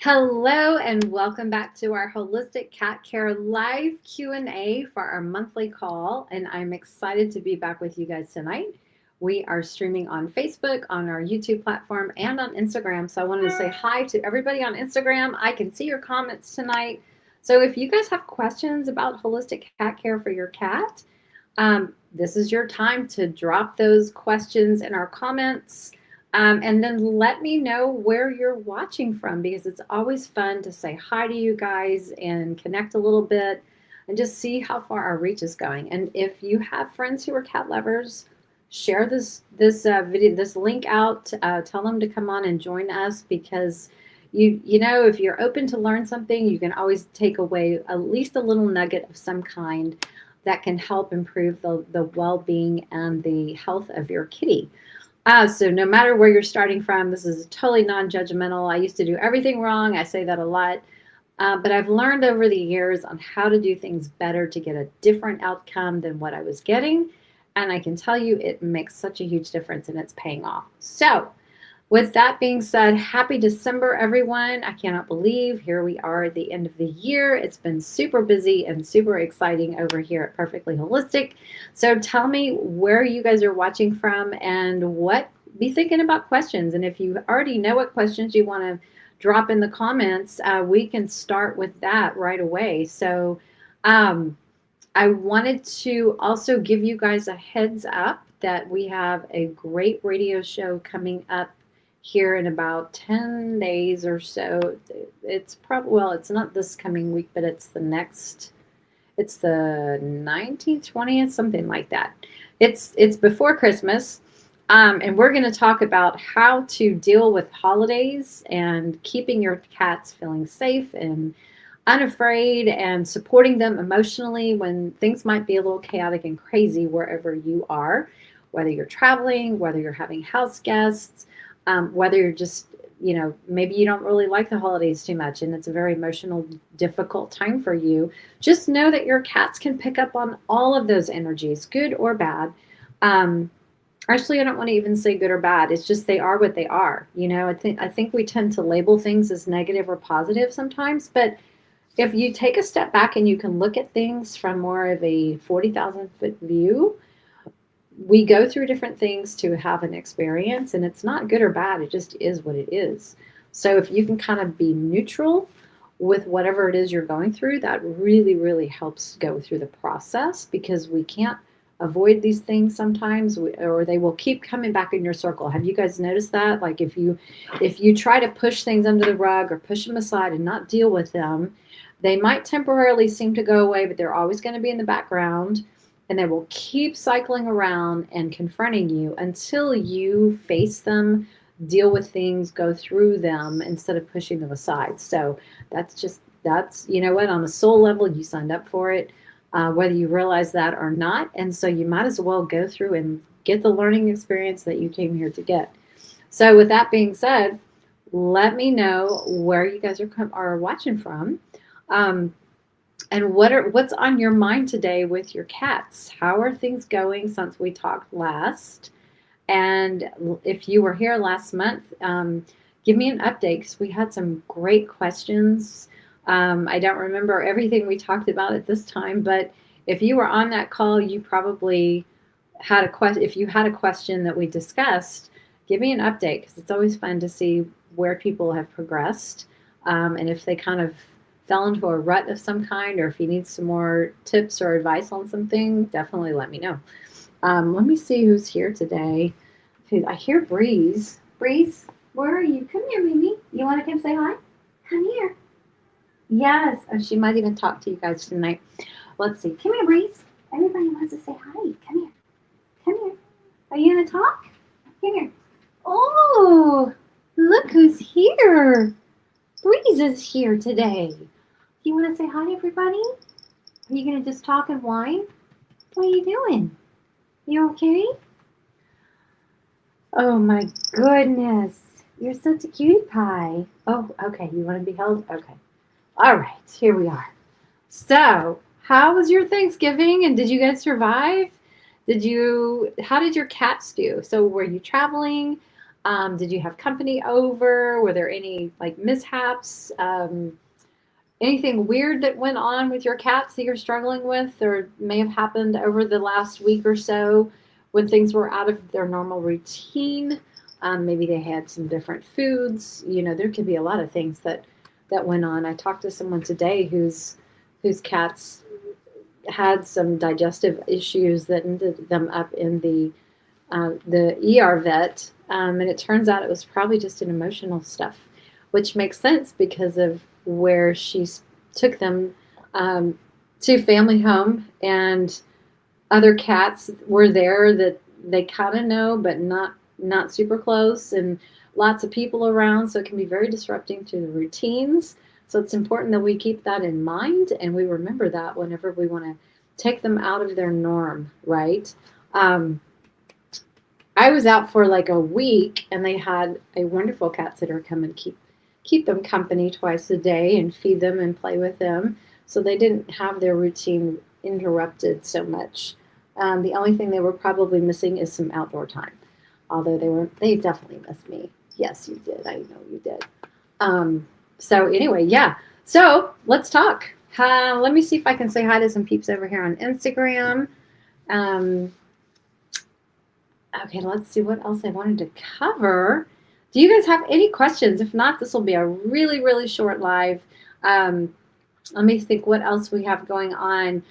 Hello and welcome back to our Holistic Cat Care live Q&A for our monthly call, and I'm excited to be back with you guys tonight. We are streaming on Facebook, on our YouTube platform, and on Instagram. So I wanted to say hi to everybody on Instagram. I can see your comments tonight. So if you guys have questions about holistic cat care for your cat, this is your time to drop those questions in our comments. And then let me know where you're watching from because it's always fun to say hi to you guys and connect a little bit and just see how far our reach is going. And if you have friends who are cat lovers, share this link out. Tell them to come on and join us because you know if you're open to learn something, you can always take away at least a little nugget of some kind that can help improve the well-being and the health of your kitty. So no matter where you're starting from, this is totally non-judgmental. I used to do everything wrong. I say that a lot. But I've learned over the years on how to do things better to get a different outcome than what I was getting. And I can tell you it makes such a huge difference and it's paying off. So with that being said, happy December, everyone. I cannot believe here we are at the end of the year. It's been super busy and super exciting over here at Perfectly Holistic. So tell me where you guys are watching from and be thinking about questions. And if you already know what questions you want to drop in the comments, we can start with that right away. So I wanted to also give you guys a heads up that we have a great radio show coming up here in about 10 days or so. It's probably, well, it's not this coming week, but it's it's the 19th, 20th, something like that. It's before Christmas. And we're going to talk about how to deal with holidays and keeping your cats feeling safe and unafraid and supporting them emotionally when things might be a little chaotic and crazy wherever you are, whether you're traveling, whether you're having house guests, whether you're just, maybe you don't really like the holidays too much and it's a very emotional, difficult time for you. Just know that your cats can pick up on all of those energies, good or bad. Actually, I don't want to even say good or bad. It's just they are what they are. I think we tend to label things as negative or positive sometimes, but if you take a step back and you can look at things from more of a 40,000-foot view, we go through different things to have an experience, and it's not good or bad. It just is what it is. So if you can kind of be neutral with whatever it is you're going through, that really, really helps go through the process because we can't avoid these things sometimes or they will keep coming back in your circle. Have you guys noticed that? Like if you try to push things under the rug or push them aside and not deal with them, they might temporarily seem to go away, but they're always going to be in the background and they will keep cycling around and confronting you until you face them, deal with things, go through them instead of pushing them aside. So that's, you know what, on a soul level, you signed up for it, whether you realize that or not. And so you might as well go through and get the learning experience that you came here to get. So with that being said, let me know where you guys are watching from. And what's on your mind today with your cats? How are things going since we talked last? And if you were here last month, give me an update because we had some great questions. I don't remember everything we talked about at this time, but if you were on that call, you probably had a question. If you had a question that we discussed, give me an update because it's always fun to see where people have progressed and if they kind of fell into a rut of some kind, or if you need some more tips or advice on something, definitely let me know. Let me see who's here today. I hear Breeze. Breeze, where are you? Come here, Mimi. You want to come say hi? Come here. Yes. Oh, she might even talk to you guys tonight. Let's see. Come here, Breeze. Everybody wants to say hi. Come here. Come here. Are you going to talk? Come here. Oh, look who's here. Breeze is here today. You want to say hi to everybody? Are you going to just talk and whine? What are you doing? You okay? Oh my goodness. You're such a cutie pie. Oh, okay. You want to be held? Okay. All right. Here we are. So, how was your Thanksgiving and did you guys survive? How did your cats do? So, were you traveling? Did you have company over? Were there any like mishaps? Anything weird that went on with your cats that you're struggling with, or may have happened over the last week or so when things were out of their normal routine? Maybe they had some different foods. You know, there could be a lot of things that went on. I talked to someone today whose cats had some digestive issues that ended them up in the ER vet, and it turns out it was probably just an emotional stuff, which makes sense because of where she took them um, to family home, and other cats were there that they kind of know, but not super close, and lots of people around, so it can be very disrupting to the routines. So it's important that we keep that in mind and we remember that whenever we want to take them out of their norm, right? Um, I was out for like a week and they had a wonderful cat sitter come and keep them company twice a day and feed them and play with them. So they didn't have their routine interrupted so much. The only thing they were probably missing is some outdoor time. Although they definitely missed me. Yes, you did. I know you did. Um, so anyway, yeah. So let's talk. Let me see if I can say hi to some peeps over here on Instagram. Um, Okay, let's see what else I wanted to cover. Do you guys have any questions? If not, this will be a really, really short live. Um, Let me think what else we have going on.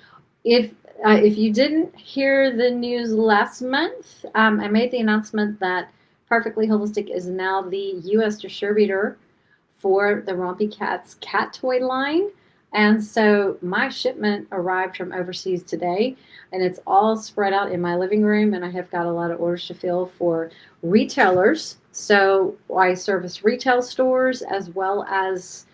If if you didn't hear the news last month, I made the announcement that Perfectly Holistic is now the U.S. distributor for the Rompy Cats cat toy line. And so my shipment arrived from overseas today, and it's all spread out in my living room. And I have got a lot of orders to fill for retailers. So I service retail stores as well as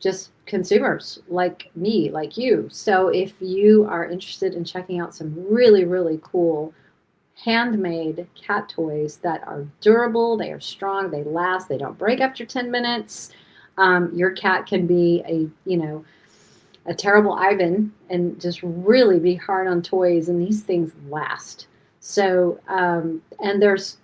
just consumers like me, like you. So if you are interested in checking out some really, really cool handmade cat toys that are durable, they are strong, they last, they don't break after 10 minutes. Your cat can be a terrible Ivan and just really be hard on toys, and these things last. So, and there's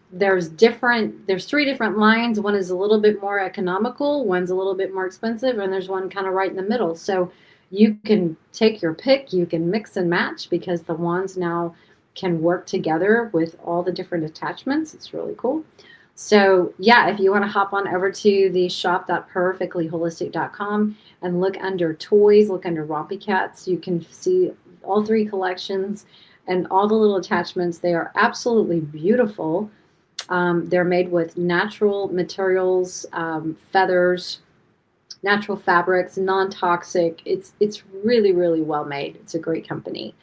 three different lines. One is a little bit more economical, one's a little bit more expensive, and there's one kind of right in the middle. So you can take your pick, you can mix and match because the wands now can work together with all the different attachments. It's really cool. So yeah, if you want to hop on over to the shop.perfectlyholistic.com and look under toys, look under Rompy Cats, you can see all three collections and all the little attachments. They are absolutely beautiful. They're made with natural materials, feathers, natural fabrics, non-toxic. It's really, really well made. It's a great company.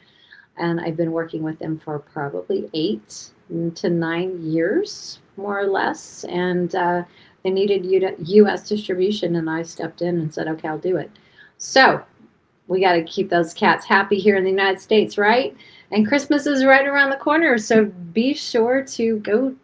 And I've been working with them for probably 8 to 9 years, more or less. And they needed U.S. distribution, and I stepped in and said, okay, I'll do it. So we got to keep those cats happy here in the United States, right? And Christmas is right around the corner, so be sure to go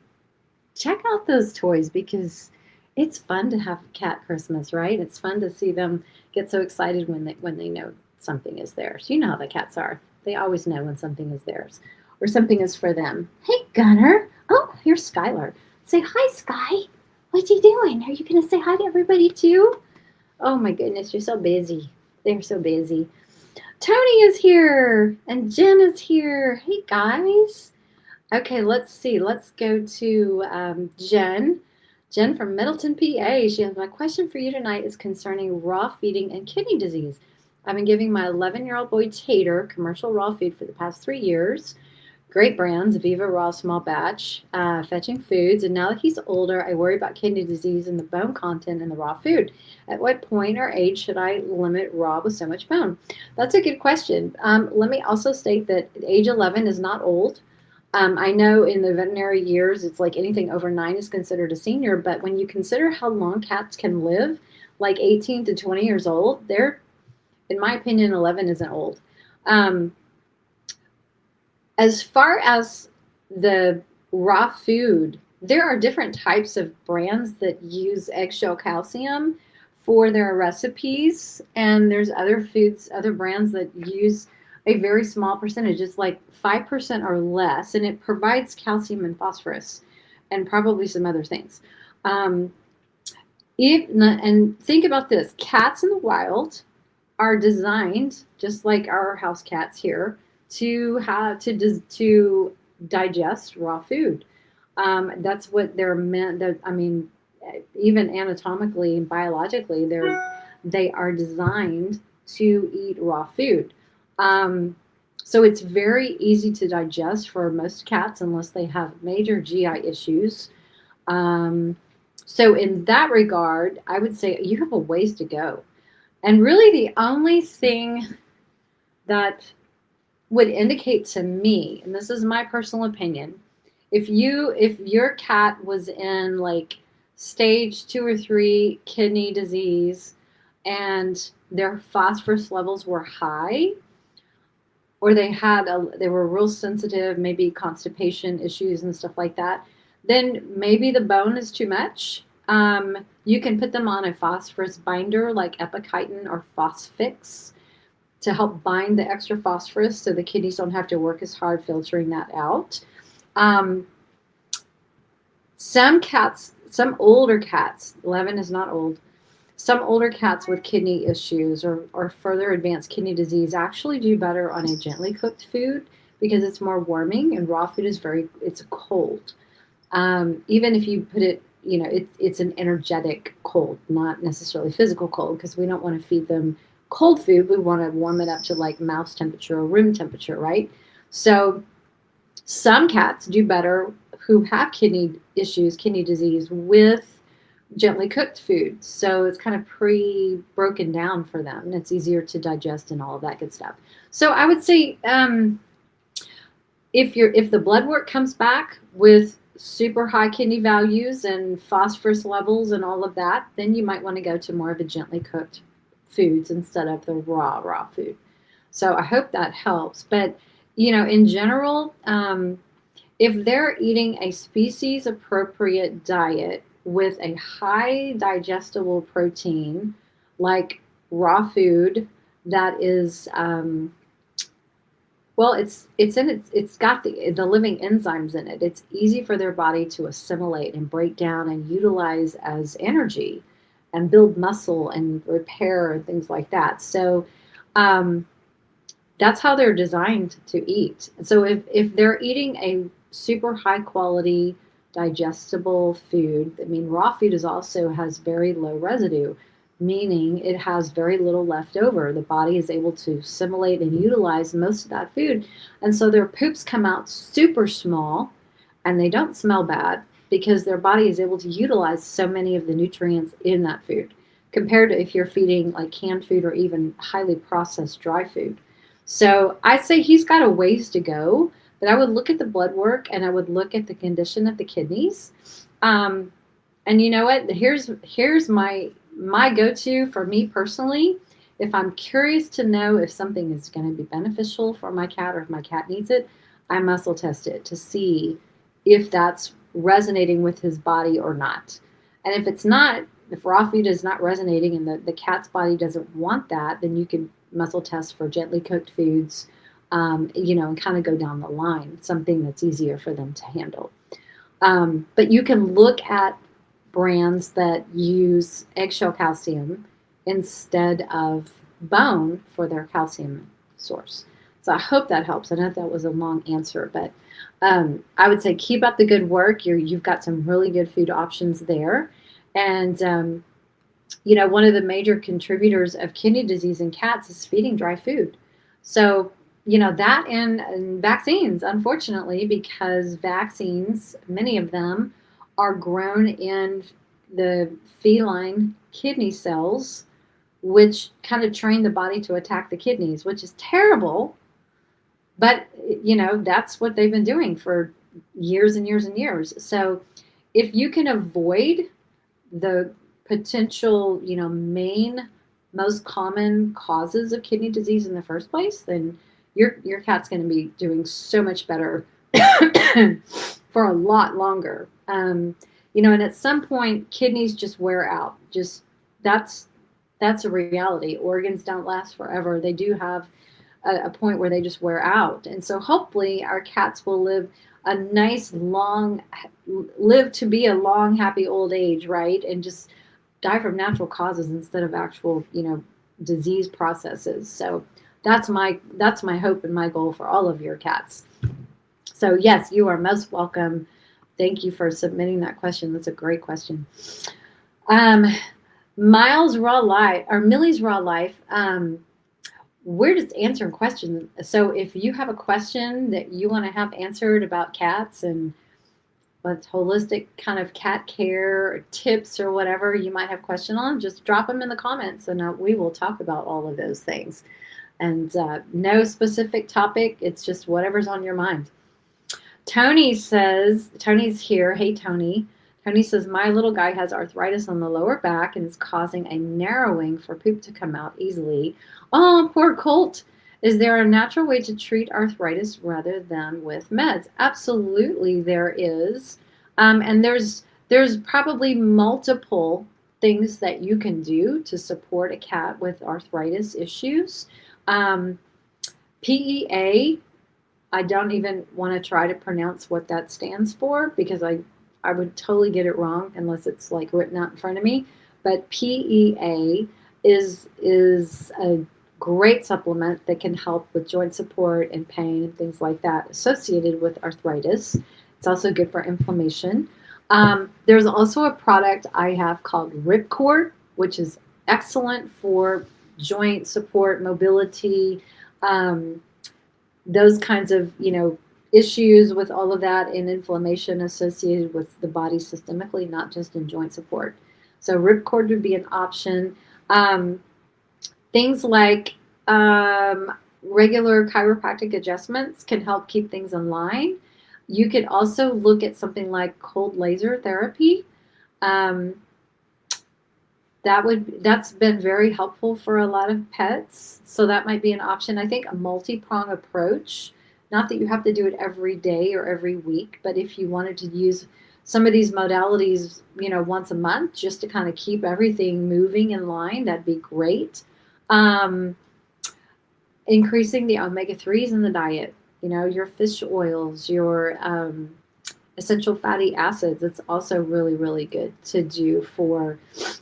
check out those toys because it's fun to have cat Christmas, right? It's fun to see them get so excited when they know something is theirs. You know how the cats are. They always know when something is theirs or something is for them. Hey, Gunner. Oh, here's Skylar. Say hi, Sky. What's he doing? Are you going to say hi to everybody too? Oh my goodness, you're so busy. They're so busy. Tony is here and Jen is here. Hey, guys. Okay, let's see. Let's go to Jen. Jen from Middleton, PA. She has, my question for you tonight is concerning raw feeding and kidney disease. I've been giving my 11-year-old boy Tater commercial raw feed for the past 3 years. Great brands, Viva Raw Small Batch, Fetching Foods. And now that he's older, I worry about kidney disease and the bone content in the raw food. At what point or age should I limit raw with so much bone? That's a good question. Let me also state that age 11 is not old. I know in the veterinary years, it's like anything over 9 is considered a senior, but when you consider how long cats can live, like 18 to 20 years old, they're, in my opinion, 11 isn't old. As far as the raw food, there are different types of brands that use eggshell calcium for their recipes, and there's other foods, other brands that use a very small percentage. It's like 5% or less, and it provides calcium and phosphorus and probably some other things. Um, and think about this: cats in the wild are designed just like our house cats here to digest raw food. That's what they're meant. That I mean, even anatomically and biologically, they are designed to eat raw food. Um, so it's very easy to digest for most cats unless they have major GI issues. Um, so in that regard, I would say you have a ways to go. And really, the only thing that would indicate to me, and this is my personal opinion, if your cat was in like stage 2 or 3 kidney disease and their phosphorus levels were high, or they were real sensitive, maybe constipation issues and stuff like that, then maybe the bone is too much. You can put them on a phosphorus binder like epichitin or Phosphix to help bind the extra phosphorus so the kidneys don't have to work as hard filtering that out. Um, some older cats, Levin is not old, some older cats with kidney issues or further advanced kidney disease actually do better on a gently cooked food because it's more warming, and raw food is it's cold. Even if you put it, it's an energetic cold, not necessarily physical cold, because we don't want to feed them cold food. We want to warm it up to like mouse temperature or room temperature, right? So some cats do better who have kidney issues, kidney disease, with gently cooked food. So it's kind of pre-broken down for them, and it's easier to digest and all of that good stuff. So I would say, if the blood work comes back with super high kidney values and phosphorus levels and all of that, then you might want to go to more of a gently cooked foods instead of the raw food. So I hope that helps. But in general, if they're eating a species appropriate diet with a high digestible protein, like raw food that is well, it's got the living enzymes in it. It's easy for their body to assimilate and break down and utilize as energy and build muscle and repair and things like that. So um, that's how they're designed to eat. So if they're eating a super high quality digestible food, I mean raw food is also has very low residue, meaning it has very little left over. The body is able to assimilate and utilize most of that food. And so their poops come out super small and they don't smell bad because their body is able to utilize so many of the nutrients in that food compared to if you're feeding like canned food or even highly processed dry food. So I'd say he's got a ways to go, but I would look at the blood work and I would look at the condition of the kidneys. Um, and you know what? Here's my go-to for me personally. If I'm curious to know if something is going to be beneficial for my cat or if my cat needs it, I muscle test it to see if that's resonating with his body or not. And if it's not, if raw food is not resonating and the cat's body doesn't want that, then you can muscle test for gently cooked foods, and kind of go down the line, something that's easier for them to handle. But you can look at brands that use eggshell calcium instead of bone for their calcium source. So I hope that helps. I know that was a long answer, but I would say keep up the good work. You've got some really good food options there. And, one of the major contributors of kidney disease in cats is feeding dry food. So, that and vaccines, unfortunately, because vaccines, many of them, are grown in the feline kidney cells, which kind of train the body to attack the kidneys, which is terrible. But, that's what they've been doing for years and years and years. So if you can avoid the potential, main most common causes of kidney disease in the first place, then your cat's going to be doing so much better for a lot longer. And at some point, kidneys just wear out. Just that's that's a reality. Organs don't last forever. They do have a point where they just wear out, and so hopefully our cats will live a nice long, live to be a long, happy old age, right? And just die from natural causes instead of actual, disease processes. So that's my hope and my goal for all of your cats. So yes, you are most welcome. Thank you for submitting that question. That's a great question. Um, Miles Raw Life or Millie's Raw Life. We're just answering questions. So if you have a question that you want to have answered about cats and what's holistic kind of cat care or tips or whatever you might have question on, just drop them in the comments and we will talk about all of those things. And no specific topic. It's just whatever's on your mind. Tony says, Tony's here. Hey, Tony. Tony says, my little guy has arthritis on the lower back and is causing a narrowing for poop to come out easily. Oh, poor Colt. Is there a natural way to treat arthritis rather than with meds? Absolutely, there is. And there's probably multiple things that you can do to support a cat with arthritis issues. PEA, I don't even want to try to pronounce what that stands for because I would totally get it wrong unless it's like written out in front of me. But PEA is a great supplement that can help with joint support and pain and things like that associated with arthritis. It's also good for inflammation. There's also a product I have called Ripcord, which is excellent for joint support, mobility, um, those kinds of, issues with all of that and inflammation associated with the body systemically, not just in joint support. So Ripcord would be an option. Things like regular chiropractic adjustments can help keep things in line. You could also look at something like cold laser therapy. Um, that's been very helpful for a lot of pets. So that might be an option. I think a multi-prong approach, not that you have to do it every day or every week, but if you wanted to use some of these modalities, once a month, just to kind of keep everything moving in line, that'd be great. Increasing the omega-3s in the diet, your fish oils, your essential fatty acids. It's also really, really good to do for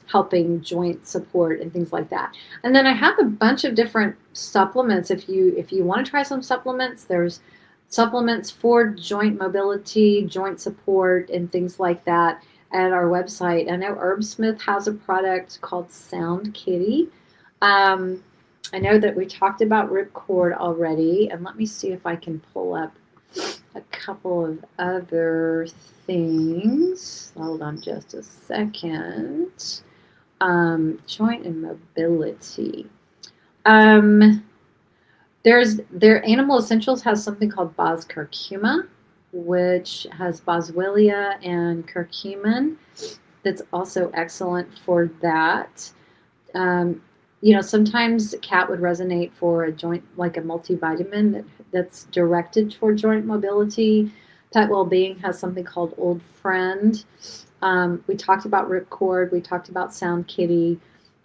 helping joint support and things like that. And then I have a bunch of different supplements. If you want to try some supplements, there's supplements for joint mobility, joint support, and things like that at our website. I know Herbsmith has a product called Sound Kitty. I know that we talked about Ripcord already, and let me see if I can pull up a couple of other things. Hold on just a second. Joint and mobility. Their Animal Essentials has something called Bos curcuma, which has boswellia and curcumin. That's also excellent for that. Sometimes a cat would resonate for a joint, like a multivitamin that's directed toward joint mobility. Pet Wellbeing has something called Old Friend. We talked about Ripcord. We talked about Sound Kitty.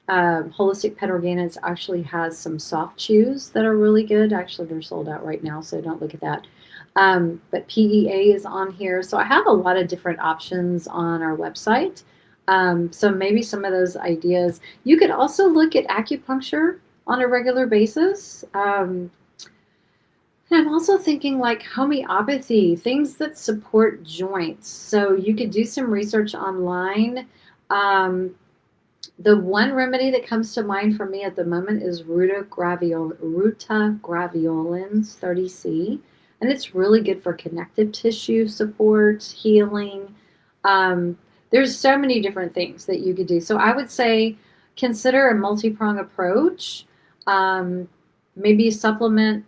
Holistic Pet Organics actually has some soft chews that are really good. Actually, they're sold out right now, so don't look at that. But PEA is on here. So I have a lot of different options on our website. So maybe some of those ideas. You could also look at acupuncture on a regular basis. And I'm also thinking like homeopathy, things that support joints. So you could do some research online. The one remedy that comes to mind for me at the moment is Ruta graveolens 30C. And it's really good for connective tissue support, healing. There's so many different things that you could do. So I would say consider a multi-prong approach. Maybe supplement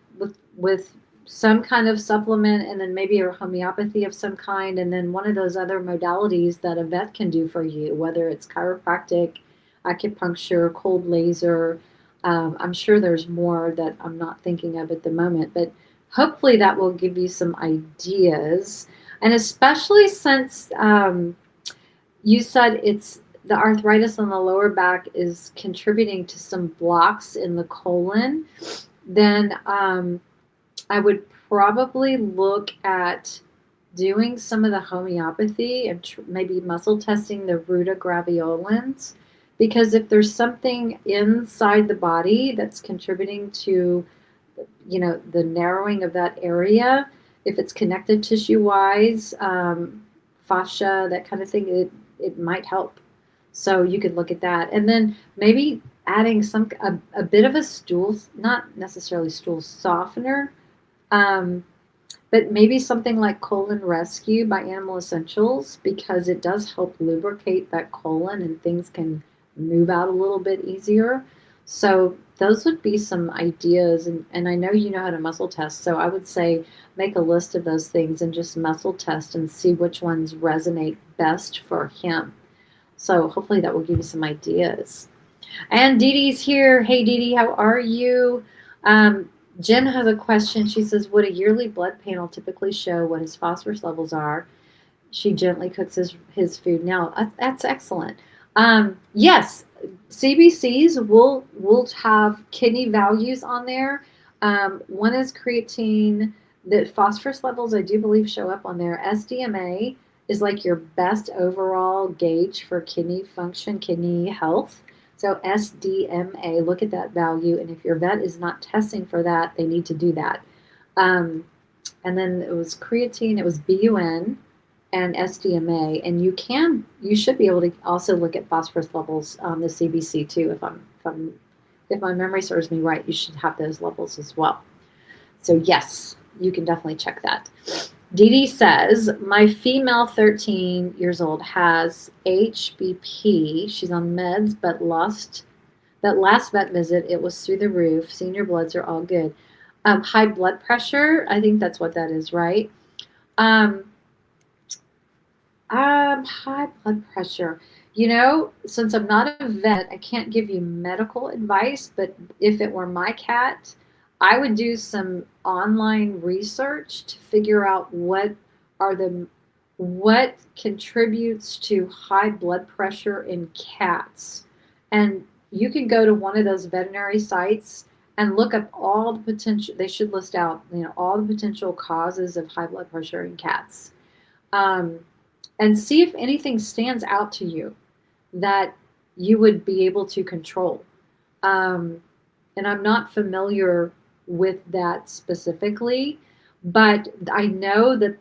with some kind of supplement, and then maybe a homeopathy of some kind, and then one of those other modalities that a vet can do for you, whether it's chiropractic, acupuncture, cold laser. I'm sure there's more that I'm not thinking of at the moment, but hopefully that will give you some ideas. And especially since you said it's the arthritis on the lower back is contributing to some blocks in the colon, then I would probably look at doing some of the homeopathy and maybe muscle testing the rutagraveolins, because if there's something inside the body that's contributing to, the narrowing of that area, if it's connective tissue wise, fascia, that kind of thing, it might help. So you could look at that, and then maybe adding a bit of a stool, not necessarily stool softener, um, but maybe something like Colon Rescue by Animal Essentials, because it does help lubricate that colon and things can move out a little bit easier. So those would be some ideas. And I know you know how to muscle test. So I would say make a list of those things and just muscle test and see which ones resonate best for him. So hopefully that will give you some ideas. And Dee Dee's here. Hey, Dee Dee, how are you? Um, Jen has a question. She says, would a yearly blood panel typically show what his phosphorus levels are? She gently cooks his food. Now, that's excellent. Yes, CBCs will have kidney values on there. One is creatine. The phosphorus levels, I do believe, show up on there. SDMA is like your best overall gauge for kidney function, kidney health. So SDMA, look at that value, and if your vet is not testing for that, they need to do that. Um, and then it was creatine, it was BUN and SDMA, and you should be able to also look at phosphorus levels on the CBC too. If my memory serves me right, you should have those levels as well. So yes, you can definitely check that. Dee Dee says, my female 13 years old has HBP. She's on meds, but that last vet visit, it was through the roof. Senior bloods are all good. High blood pressure, I think that's what that is, right? High blood pressure. Since I'm not a vet, I can't give you medical advice, but if it were my cat, I would do some online research to figure out what contributes to high blood pressure in cats. And you can go to one of those veterinary sites and look up all the potential, they should list out, all the potential causes of high blood pressure in cats. And see if anything stands out to you that you would be able to control. And I'm not familiar with that specifically, but I know that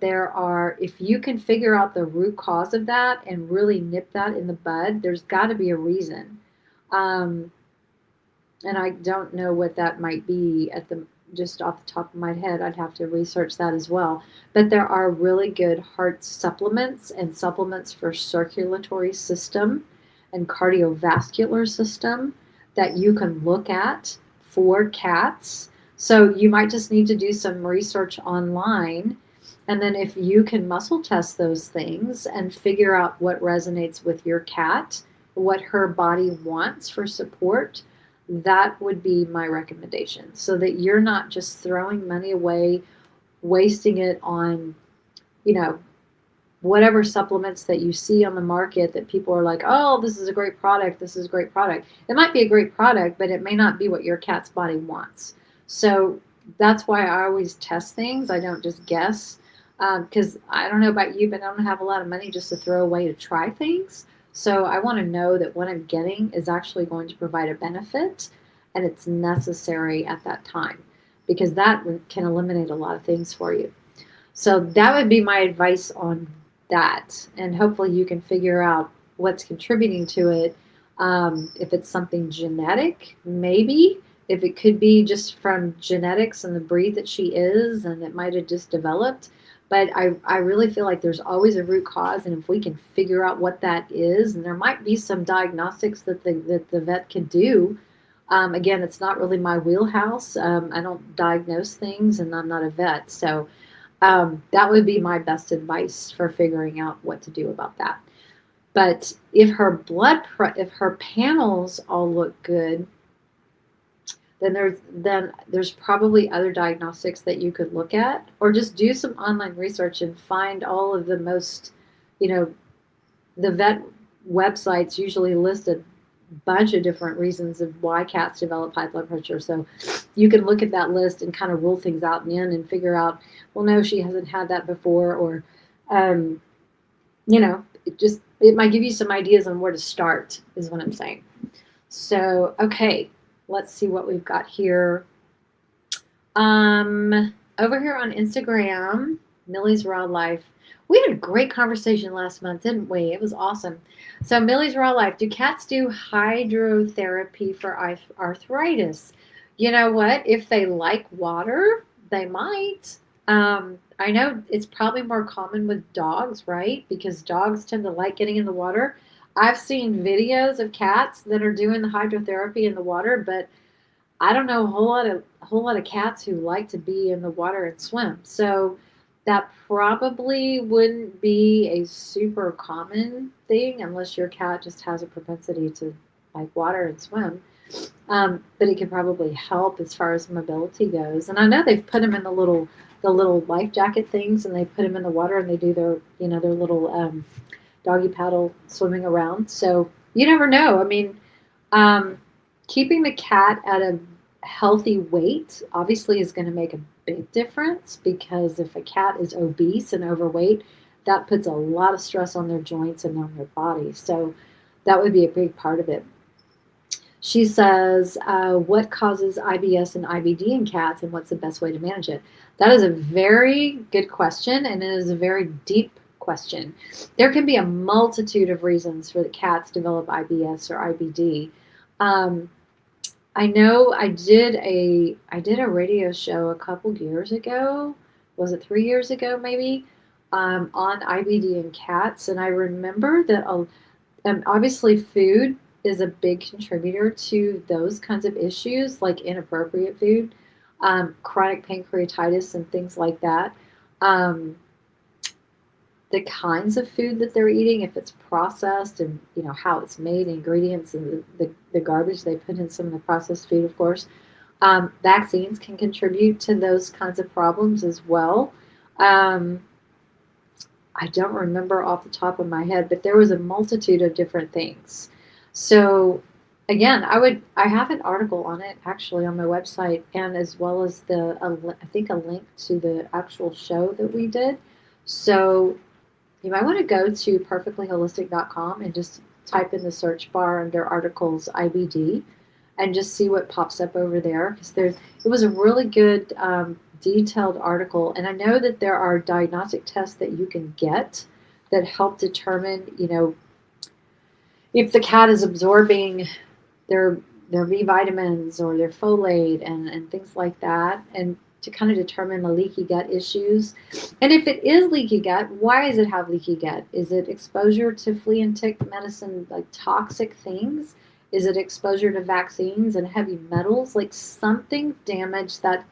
if you can figure out the root cause of that and really nip that in the bud, there's got to be a reason. And I don't know what that might be just off the top of my head. I'd have to research that as well. But there are really good heart supplements and supplements for circulatory system and cardiovascular system that you can look at for cats. So you might just need to do some research online. And then if you can muscle test those things and figure out what resonates with your cat, what her body wants for support, that would be my recommendation, so that you're not just throwing money away, wasting it on, whatever supplements that you see on the market that people are like, oh, this is a great product. This is a great product. It might be a great product, but it may not be what your cat's body wants. So that's why I always test things. I don't just guess, because I don't know about you, but I don't have a lot of money just to throw away to try things. So I want to know that what I'm getting is actually going to provide a benefit and it's necessary at that time, because that can eliminate a lot of things for you. So that would be my advice on that. And hopefully you can figure out what's contributing to it. If it's something genetic, maybe. If it could be just from genetics and the breed that she is, and it might have just developed. But I really feel like there's always a root cause, and if we can figure out what that is, and there might be some diagnostics that the vet can do. Again, it's not really my wheelhouse. I don't diagnose things, and I'm not a vet. So that would be my best advice for figuring out what to do about that. But if her panels all look good, then there's probably other diagnostics that you could look at, or just do some online research and find all of the most, the vet websites usually list a bunch of different reasons of why cats develop high blood pressure. So you can look at that list and kind of rule things out and figure out, well, no, she hasn't had that before, or Um, you know, it might give you some ideas on where to start, is what I'm saying. So, okay, let's see what we've got here. Over here on Instagram, Millie's Raw Life. We had a great conversation last month, didn't we? It was awesome. So, Millie's Raw Life. Do cats do hydrotherapy for arthritis? You know what? If they like water, they might. I know it's probably more common with dogs, right? Because dogs tend to like getting in the water. I've seen videos of cats that are doing the hydrotherapy in the water, but I don't know a whole lot of cats who like to be in the water and swim. So that probably wouldn't be a super common thing unless your cat just has a propensity to like water and swim. But it can probably help as far as mobility goes. And I know they've put them in the little life jacket things, and they put them in the water, and they do their little doggy paddle swimming around. So you never know. I mean, um, keeping the cat at a healthy weight obviously is going to make a big difference, because if a cat is obese and overweight, that puts a lot of stress on their joints and on their body. So that would be a big part of it. She says, what causes IBS and IBD in cats, and what's the best way to manage it? That is a very good question, and it is a very deep question. There can be a multitude of reasons for the cats develop IBS or IBD. Um, I know I did a radio show a couple years ago. Was it 3 years ago, maybe? On IBD in cats, and I remember that obviously food is a big contributor to those kinds of issues, like inappropriate food, chronic pancreatitis, and things like that. Um, the kinds of food that they're eating, if it's processed, and how it's made, ingredients, and the garbage they put in some of the processed food, of course. Vaccines can contribute to those kinds of problems as well. Um, I don't remember off the top of my head, but there was a multitude of different things. So again, I have an article on it actually on my website, and as well as I think a link to the actual show that we did. So you might want to go to perfectlyholistic.com and just type in the search bar under articles IBD, and just see what pops up over there, because it was a really good detailed article. And I know that there are diagnostic tests that you can get that help determine, if the cat is absorbing their their B vitamins or their folate, and things like that, and to kind of determine the leaky gut issues. And if it is leaky gut, why does it have leaky gut? Is it exposure to flea and tick medicine, like toxic things? Is it exposure to vaccines and heavy metals? Like something damaged that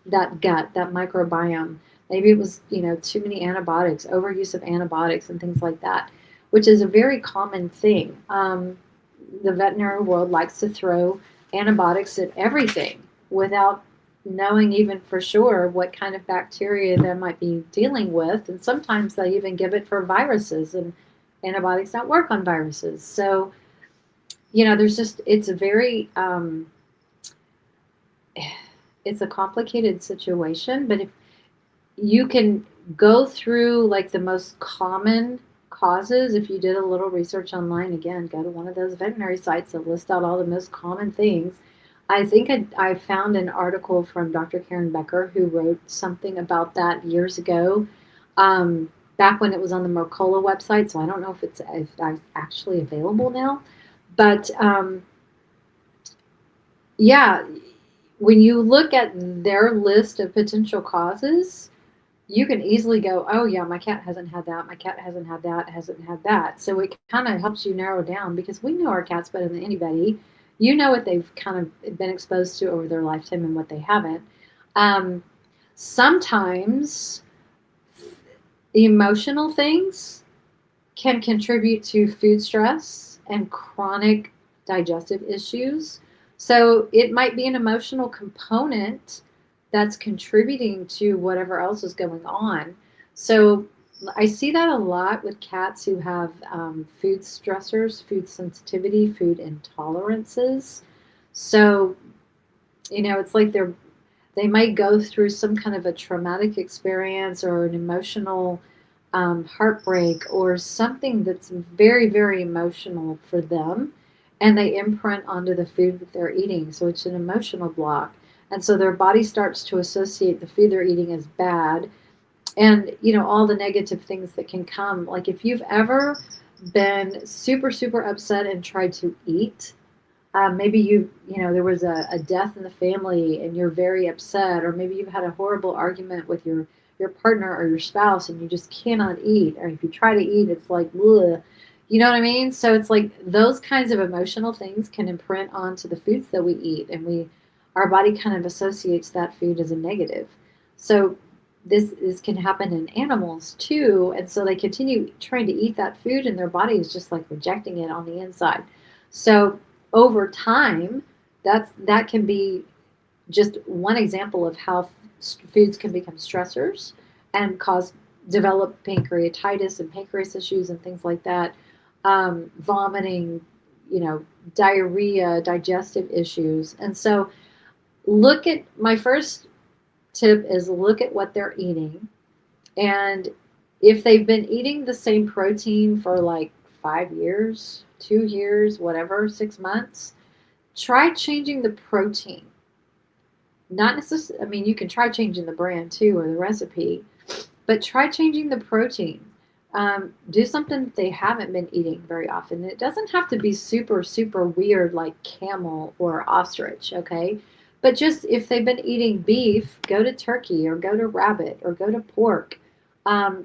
microbiome. Maybe it was, too many antibiotics, overuse of antibiotics, and things like that, which is a very common thing. The veterinary world likes to throw antibiotics at everything without knowing even for sure what kind of bacteria they might be dealing with. And sometimes they even give it for viruses, and antibiotics don't work on viruses. So, it's a very, it's a complicated situation, but if you can go through like the most common causes, if you did a little research online, again, go to one of those veterinary sites that list out all the most common things. I think I found an article from Dr. Karen Becker, who wrote something about that years ago, um, back when it was on the Mercola website. So I don't know if it's actually available now, but yeah, when you look at their list of potential causes, you can easily go, oh yeah, my cat hasn't had that, my cat hasn't had that, hasn't had that. So it kind of helps you narrow down, because we know our cats better than anybody. You know what they've kind of been exposed to over their lifetime and what they haven't. Um, Sometimes emotional things can contribute to food stress and chronic digestive issues. So it might be an emotional component that's contributing to whatever else is going on. So I see that a lot with cats who have food stressors, food sensitivity, food intolerances. So, it's like they might go through some kind of a traumatic experience or an emotional heartbreak or something that's very, very emotional for them, and they imprint onto the food that they're eating. So it's an emotional block. And so their body starts to associate the food they're eating as bad, and all the negative things that can come. Like if you've ever been super, super upset and tried to eat, maybe there was a death in the family and you're very upset, or maybe you've had a horrible argument with your partner or your spouse and you just cannot eat, or if you try to eat, it's like, ugh, you know what I mean? So it's like those kinds of emotional things can imprint onto the foods that we eat, and our body kind of associates that food as a negative. So this can happen in animals too, and so they continue trying to eat that food, and their body is just like rejecting it on the inside. So over time, that can be just one example of how foods can become stressors and develop pancreatitis and pancreas issues and things like that, vomiting, diarrhea, digestive issues. And so look at my first tip is look at what they're eating, and if they've been eating the same protein for like 5 years, 2 years, whatever, 6 months, try changing the protein. Not necessarily, I mean, you can try changing the brand too or the recipe, but try changing the protein. Do something that they haven't been eating very often. It doesn't have to be super, super weird like camel or ostrich, okay? But just if they've been eating beef, go to turkey or go to rabbit or go to pork.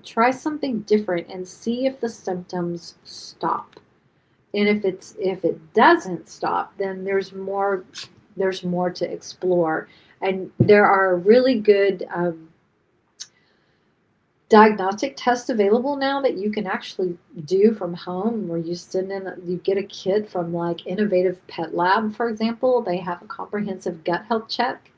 Try something different and see if the symptoms stop. And if it doesn't stop, then there's more to explore. And there are really good diagnostic tests available now that you can actually do from home, where you get a kit from like Innovative Pet Lab, for example. They have a comprehensive gut health check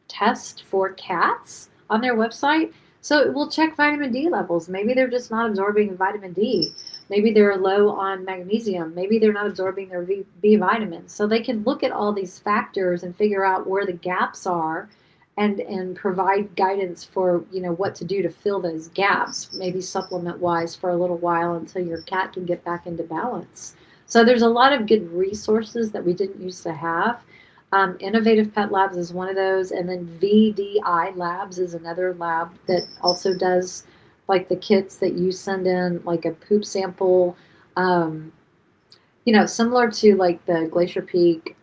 test for cats on their website. So it will check vitamin D levels. Maybe they're just not absorbing vitamin D. Maybe they're low on magnesium. Maybe they're not absorbing their B vitamins. So they can look at all these factors and figure out where the gaps are, and provide guidance for what to do to fill those gaps, maybe supplement wise for a little while until your cat can get back into balance. So there's a lot of good resources that we didn't used to have. Innovative Pet Labs is one of those, and then VDI Labs is another lab that also does like the kits that you send in, like a poop sample, um, similar to like the Glacier Peak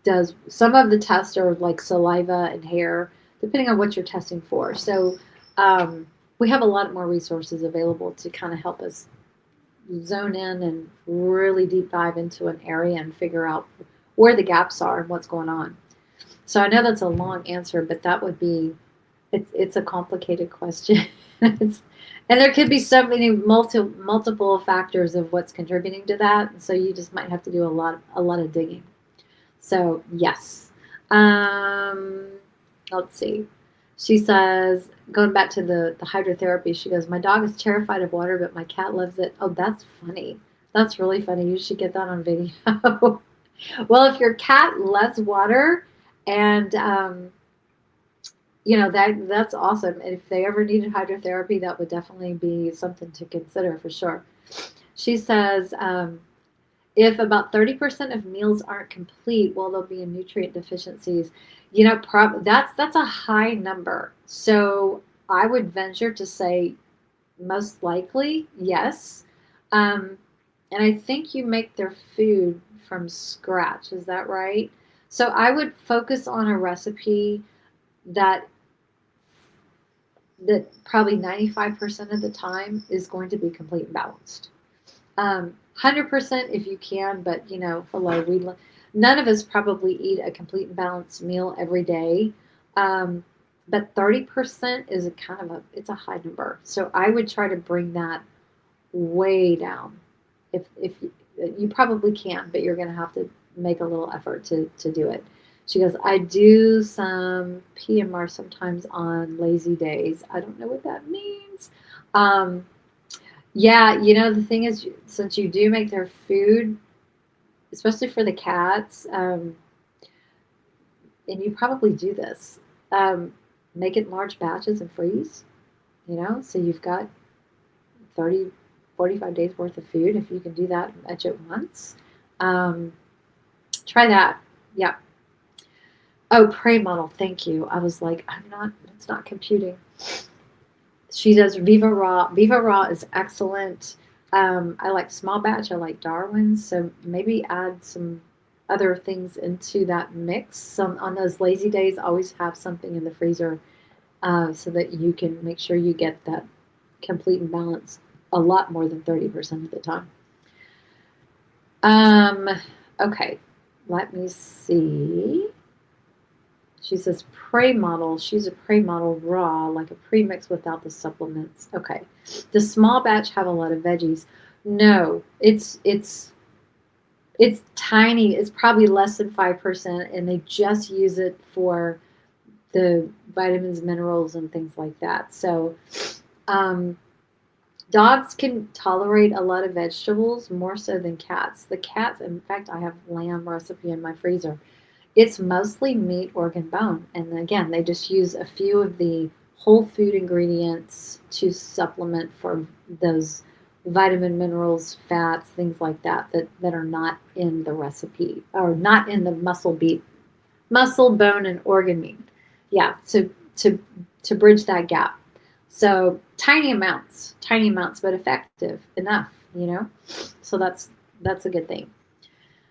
does. Some of the tests are like saliva and hair, depending on what you're testing for. So we have a lot more resources available to kind of help us zone in and really deep dive into an area and figure out where the gaps are and what's going on. So I know that's a long answer, but that would be it's a complicated question. And there could be so many multiple factors of what's contributing to that. So you just might have to do a lot of digging. So yes. Um, let's see. She says, going back to the hydrotherapy, she goes, my dog is terrified of water, but my cat loves it. Oh, that's funny. That's really funny. You should get that on video. Well, if your cat loves water, and that's awesome. And if they ever needed hydrotherapy, that would definitely be something to consider for sure. She says, if about 30% of meals aren't complete, well, there'll be nutrient deficiencies. That's a high number. So I would venture to say most likely yes. Um, and I think you make their food from scratch. Is that right? So I would focus on a recipe that probably 95% of the time is going to be complete and balanced. 100% if you can, but hello, none of us probably eat a complete and balanced meal every day. But 30% is it's a high number. So I would try to bring that way down. If you probably can, but you're going to have to make a little effort to do it. She goes, I do some PMR sometimes on lazy days. I don't know what that means. Yeah, the thing is, since you do make their food, especially for the cats, and you probably do this, make it in large batches and freeze, so you've got 30, 45 days worth of food if you can do that much at once. Try that. Yeah. Oh, Prey Model. Thank you. I was like, it's not computing. She does Viva Raw. Viva Raw is excellent. I like small batch. I like Darwin's. So maybe add some other things into that mix. Some on those lazy days, always have something in the freezer so that you can make sure you get that complete and balanced a lot more than 30% of the time. Okay, let me see. She says Prey Model. She's a Prey Model raw, like a premix without the supplements. Okay. Does small batch have a lot of veggies? No, it's tiny. It's probably less than 5%, and they just use it for the vitamins, minerals, and things like that. So, dogs can tolerate a lot of vegetables more so than cats. The cats, in fact, I have lamb recipe in my freezer. It's mostly meat, organ, bone. And again, they just use a few of the whole food ingredients to supplement for those vitamin, minerals, fats, things like that are not in the recipe or not in the muscle, bone, and organ meat. Yeah, to bridge that gap. So tiny amounts, but effective enough, you know. So that's a good thing.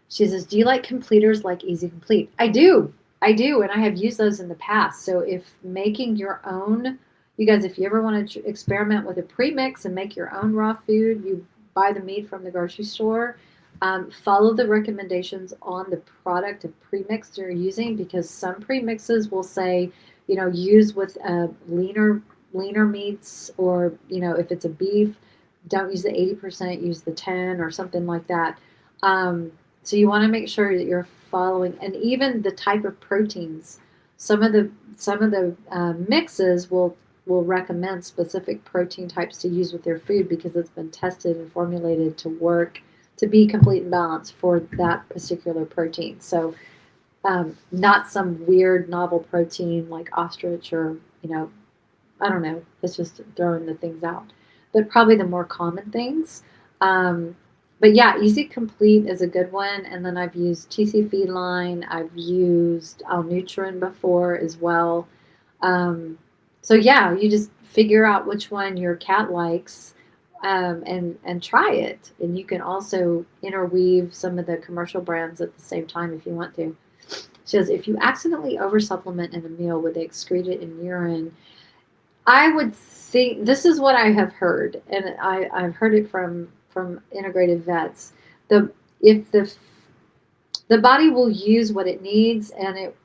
She says, "Do you like completers like Easy Complete?" I do, and I have used those in the past. So if making your own, you guys, if you ever want to experiment with a premix and make your own raw food, you buy the meat from the grocery store. Follow the recommendations on the product of premix you're using because some premixes will say, use with leaner meats, or if it's a beef, don't use the 80%, use the 10 or something like that. So you want to make sure that you're following, and even the type of proteins. Some of the mixes will recommend specific protein types to use with their food because it's been tested and formulated to work to be complete and balanced for that particular protein. So not some weird novel protein like ostrich or I don't know. It's just throwing the things out, but probably the more common things. Um, but yeah, Easy Complete is a good one. And then I've used TC Feedline. I've used Alnutrin before as well. So yeah, you just figure out which one your cat likes, and try it. And you can also interweave some of the commercial brands at the same time if you want to. She says, if you accidentally oversupplement in a meal, would they excrete it in urine? I would think this is what I have heard, and I've heard it from integrative vets. The if the body will use what it needs, and it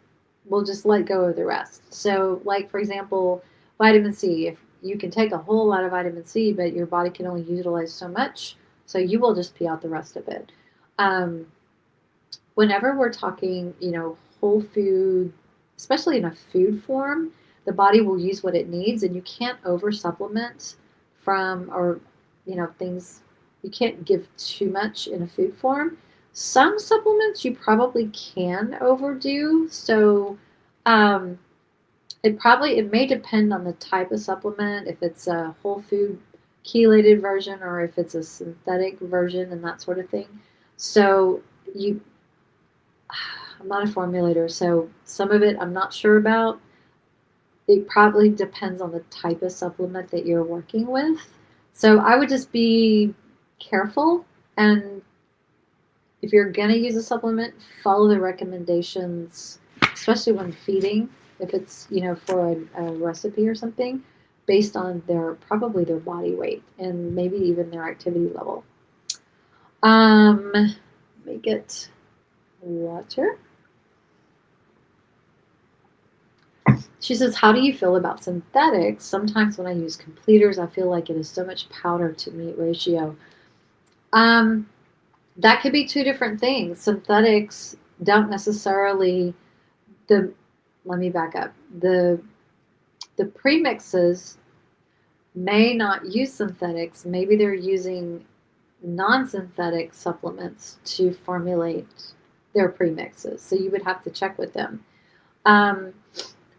will just let go of the rest. So, like for example, vitamin C. If you can take a whole lot of vitamin C, but your body can only utilize so much, so you will just pee out the rest of it. Um, Whenever we're talking, whole food, especially in a food form, the body will use what it needs, and you can't over supplement from, or, things, you can't give too much in a food form. Some supplements you probably can overdo. So, um, it may depend on the type of supplement, if it's a whole food chelated version or if it's a synthetic version and that sort of thing. So you I'm not a formulator, so some of it I'm not sure about. It probably depends on the type of supplement that you're working with. So I would just be careful, and if you're going to use a supplement, follow the recommendations, especially when feeding, if it's, for a recipe or something, based on probably their body weight and maybe even their activity level. Let me get water. She says, how do you feel about synthetics? Sometimes when I use completers, I feel like it is so much powder to meat ratio. That could be two different things. Synthetics don't necessarily, let me back up. The premixes may not use synthetics. Maybe they're using non-synthetic supplements to formulate their premixes. So you would have to check with them.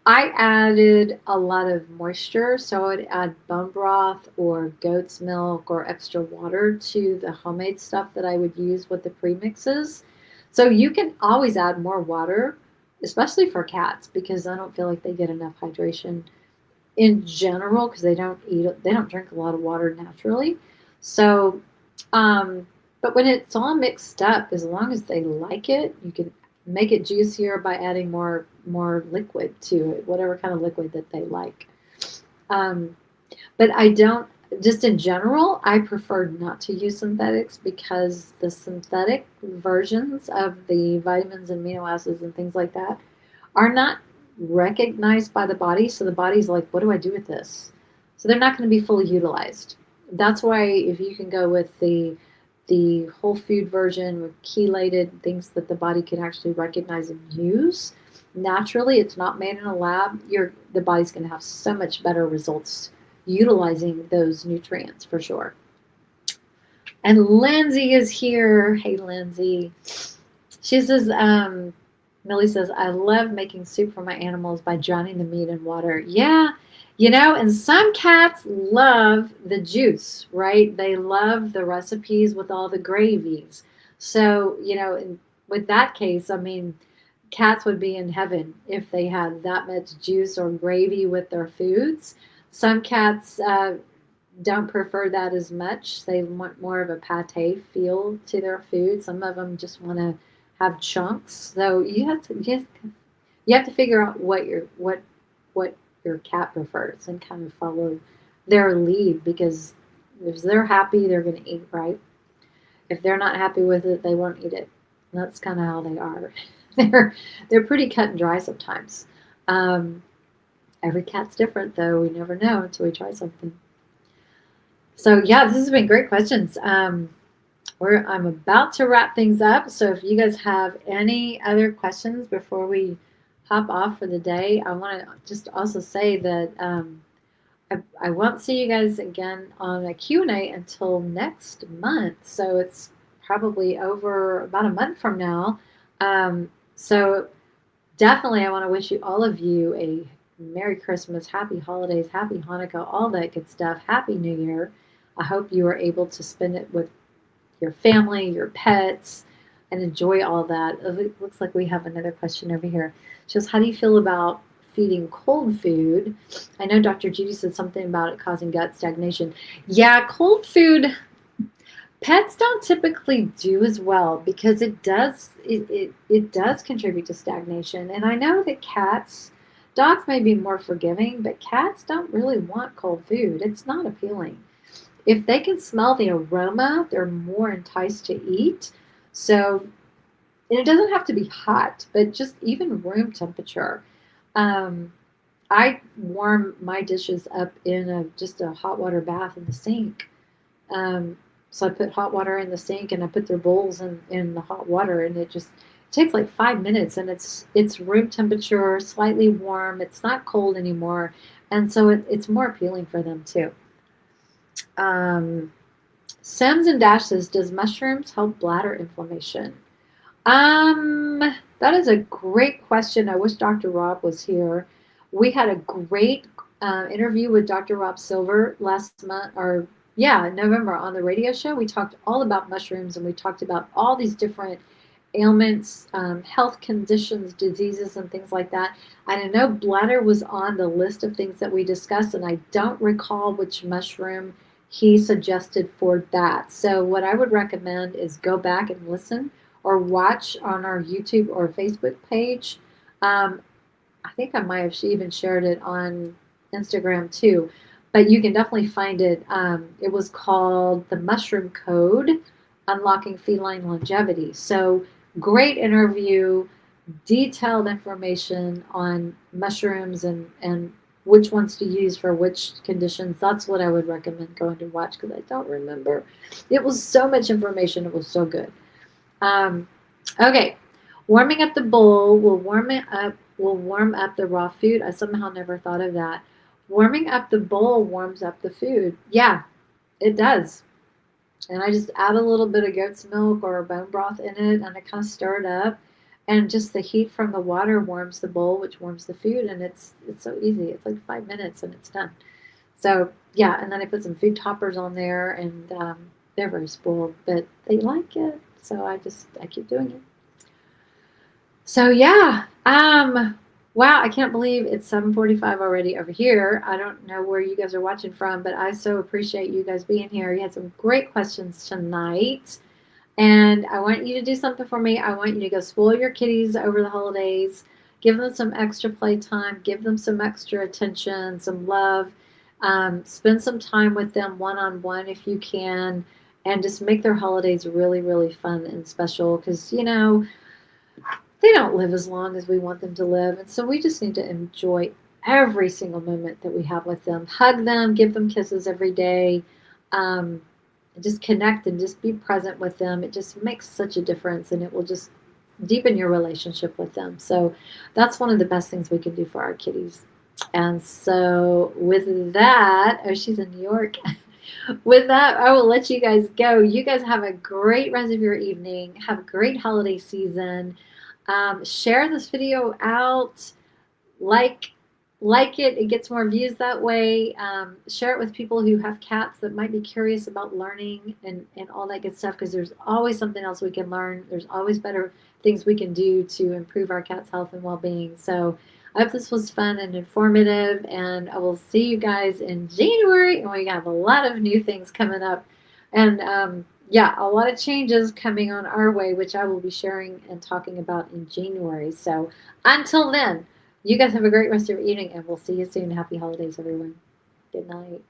I added a lot of moisture, so I would add bone broth or goat's milk or extra water to the homemade stuff that I would use with the premixes. So you can always add more water, especially for cats, because I don't feel like they get enough hydration in general because they don't drink a lot of water naturally. So, um, but when it's all mixed up, as long as they like it, you can make it juicier by adding more liquid to it, whatever kind of liquid that they like. Um, but I don't just in general, I prefer not to use synthetics because the synthetic versions of the vitamins and amino acids and things like that are not recognized by the body. So the body's like, what do I do with this? So they're not going to be fully utilized. That's why if you can go with the whole food version with chelated things that the body can actually recognize and use naturally, it's not made in a lab. The body's going to have so much better results utilizing those nutrients for sure. And Lindsay is here. Hey, Lindsay. She says, Millie says, I love making soup for my animals by drowning the meat in water. Yeah, and some cats love the juice, right? They love the recipes with all the gravies. So, with that case, I mean, cats would be in heaven if they had that much juice or gravy with their foods. Some cats don't prefer that as much. They want more of a pate feel to their food. Some of them just want to have chunks. So you have to figure out what your cat prefers and kind of follow their lead because if they're happy, they're going to eat right. If they're not happy with it, they won't eat it. And that's kind of how they are. They're pretty cut and dry sometimes. Um, every cat's different, though. We never know until we try something. So yeah, this has been great questions. I'm about to wrap things up. So if you guys have any other questions before we hop off for the day, I want to just also say that I won't see you guys again on a Q&A until next month. So it's probably over about a month from now. So definitely I want to wish all of you a Merry Christmas, Happy Holidays, Happy Hanukkah, all that good stuff. Happy New Year. I hope you are able to spend it with your family, your pets, and enjoy all that. It looks like we have another question over here. She goes, how do you feel about feeding cold food? I know Dr. Judy said something about it causing gut stagnation. Yeah, cold food, pets don't typically do as well because it does contribute to stagnation. And I know that dogs may be more forgiving, but cats don't really want cold food. It's not appealing. If they can smell the aroma, they're more enticed to eat. So, and it doesn't have to be hot, but just even room temperature. Um, I warm my dishes up in just a hot water bath in the sink. Um, so I put hot water in the sink and I put their bowls in the hot water, and it just takes like 5 minutes, and it's room temperature, slightly warm. It's not cold anymore, and so it's more appealing for them too. Sims and Dash says, does mushrooms help bladder inflammation? Um, that is a great question. I wish Dr. Rob was here. We had a great interview with Dr. Rob Silver last month, or yeah, November on the radio show. We talked all about mushrooms and we talked about all these different ailments, health conditions, diseases, and things like that. And I know bladder was on the list of things that we discussed, and I don't recall which mushroom he suggested for that. So, what I would recommend is go back and listen or watch on our YouTube or Facebook page. I think I might have even shared it on Instagram too, but you can definitely find it. It was called The Mushroom Code Unlocking Feline Longevity. So, great interview, detailed information on mushrooms and which ones to use for which conditions. That's what I would recommend going to watch because I don't remember. It was so much information. It was so good. Okay, warming up the bowl will warm it up. Will warm up the raw food. I somehow never thought of that. Warming up the bowl warms up the food. Yeah, it does. And I just add a little bit of goat's milk or bone broth in it, and I kind of stir it up. and just the heat from the water warms the bowl, which warms the food, and it's so easy. It's like 5 minutes and it's done. So yeah, and then I put some food toppers on there, and they're very spoiled, but they like it, so I keep doing it. So yeah, wow, I can't believe it's 7:45 already over here. I don't know where you guys are watching from, but I so appreciate you guys being here. You had some great questions tonight. And I want you to do something for me. I want you to go spoil your kitties over the holidays. Give them some extra playtime. Give them some extra attention, some love. Spend some time with them one on one if you can. And just make their holidays really, really fun and special because, they don't live as long as we want them to live. And so we just need to enjoy every single moment that we have with them. Hug them, give them kisses every day. Um, just connect and just be present with them. It just makes such a difference and it will just deepen your relationship with them. So that's one of the best things we can do for our kitties. And so with that, oh, she's in New York. With that, I will let you guys go. You guys have a great rest of your evening. Have a great holiday season. Share this video out. Like like it. It gets more views that way. Share it with people who have cats that might be curious about learning and all that good stuff because there's always something else we can learn. There's always better things we can do to improve our cat's health and well-being. So I hope this was fun and informative, and I will see you guys in January. And we have a lot of new things coming up. And yeah, a lot of changes coming on our way, which I will be sharing and talking about in January. So until then, you guys have a great rest of your evening, and we'll see you soon. Happy holidays, everyone. Good night.